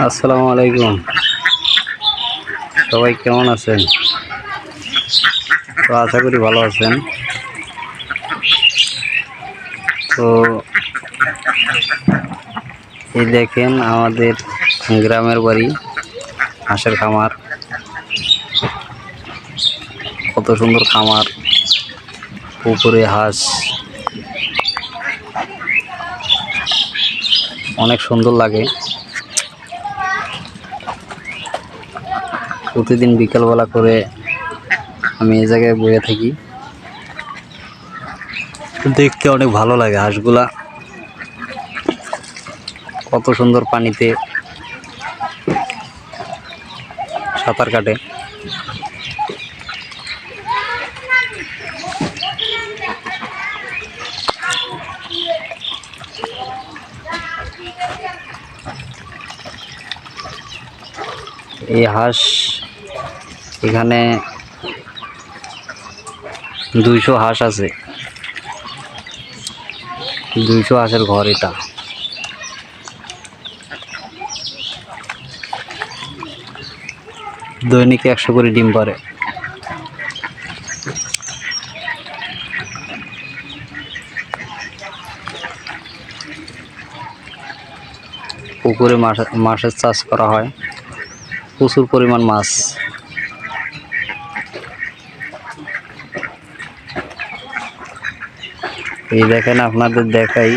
আসসালামু আলাইকুম। সবাই কেমন আছেন? তো আশা করি ভালো আছেন। তো এই দেখেন আমাদের গ্রামের বাড়ি, হাঁসের খামার। কত সুন্দর খামার, পুকুরে হাঁস, অনেক সুন্দর লাগে। প্রতিদিন বিকালবেলা করে আমি এই জায়গায় বসে থাকি, দেখতে অনেক ভালো লাগে। হাঁসগুলা কত সুন্দর পানিতে সাঁতার কাটে। এই হাঁস এখানে 200 হাঁস আছে। 200 হাঁসের ঘর এটা। দৈনিক 100 করে ডিম পারে। পুকুরে মাছের চাষ করা হয়, প্রচুর পরিমাণ মাছ। এই দেখেন, আপনাদের দেখাই,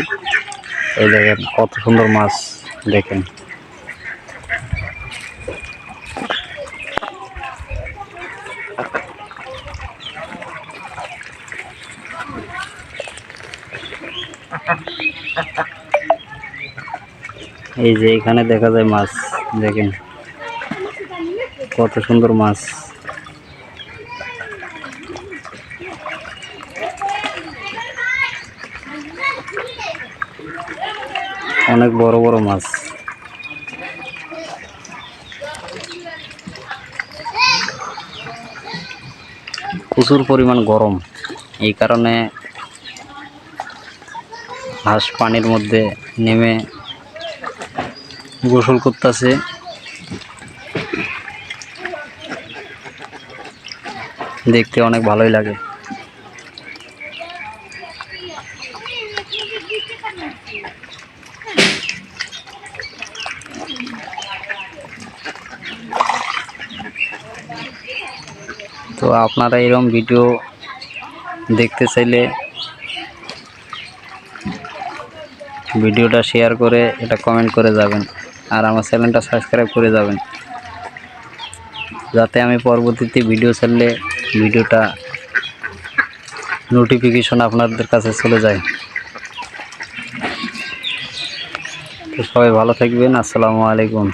এই দেখেন কত সুন্দর মাছ। দেখেন এই যে এখানে দেখা যায় মাছ। দেখেন কত সুন্দর মাছ। অনেক বড় বড় মাছ। প্রচুর পরিমাণ গরম, এই কারণে হাঁস পানির মধ্যে নেমে গোসল করতেছে। দেখতে অনেক ভালোই লাগে। তো আপনারা এরকম ভিডিও দেখতে চাইলে ভিডিওটা শেয়ার করে এটা কমেন্ট করে যাবেন, আর আমার চ্যানেলটা সাবস্ক্রাইব করে যাবেন, যাতে আমি পরবর্তীতে ভিডিও ছাড়লে ভিডিওটা নোটিফিকেশন আপনাদের কাছে চলে যায়। তো সবাই ভালো থাকবেন। আসসালামু আলাইকুম।